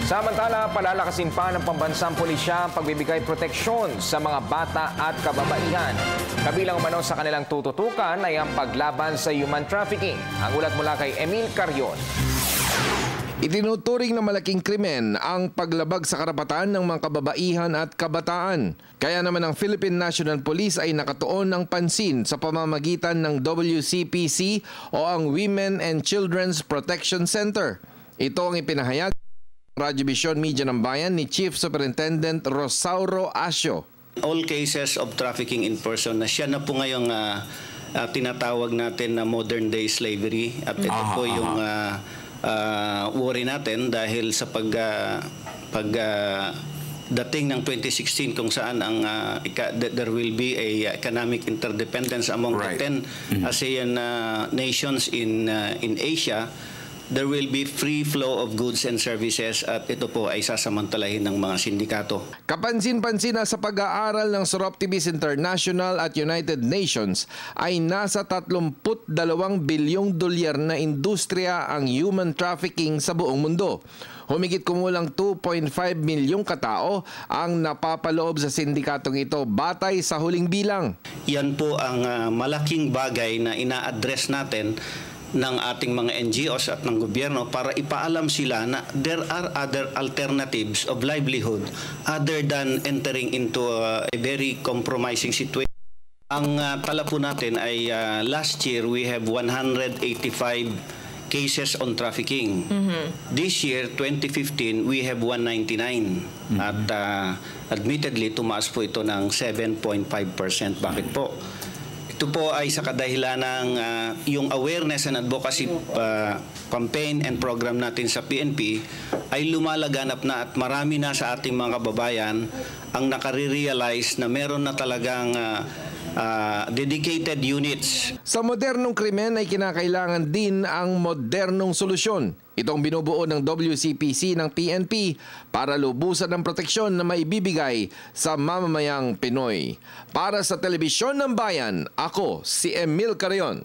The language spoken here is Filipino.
Samantala, palalakasin pa ng pambansang pulisya ang pagbibigay proteksyon sa mga bata at kababaihan. Kabilang umano sa kanilang tututukan ay ang paglaban sa human trafficking. Ang ulat mula kay Emil Carion. Itinuturing na malaking krimen ang paglabag sa karapatan ng mga kababaihan at kabataan. Kaya naman ang Philippine National Police ay nakatuon ng pansin sa pamamagitan ng WCPC o ang Women and Children's Protection Center. Ito ang ipinahayag Radyo Vision Media ng Bayan ni Chief Superintendent Rosauro Asio. All cases of trafficking in person na siya na po ngayong tinatawag natin na modern day slavery at ito po yung worry natin dahil sa dating ng 2016 kung saan ang there will be a economic interdependence among the 10 ASEAN nations in Asia. There will be free flow of goods and services at ito po ay sasamantalahin ng mga sindikato. Kapansin-pansin na sa pag-aaral ng Soroptimist International at United Nations ay nasa 32 bilyong dolyar na industriya ang human trafficking sa buong mundo. Humigit kumulang 2.5 milyong katao ang napapaloob sa sindikatong ito batay sa huling bilang. Yan po ang malaking bagay na ina-address natin ng ating mga NGOs at ng gobyerno para ipaalam sila na there are other alternatives of livelihood other than entering into a very compromising situation. Ang tala po natin ay last year we have 185 cases on trafficking. This year, 2015, we have 199. At admittedly, tumaas po ito ng 7.5%. Bakit po? Ito po ay sa kadahilan ng yung awareness and advocacy campaign and program natin sa PNP ay lumalaganap na at marami na sa ating mga kababayan ang nakare-realize na meron na talagang dedicated units. Sa modernong krimen ay kinakailangan din ang modernong solusyon. Itong binubuo ng WCPC ng PNP para lubusan ng proteksyon na maibibigay sa mamamayang Pinoy. Para sa Telebisyon ng Bayan, ako si Emil Carion.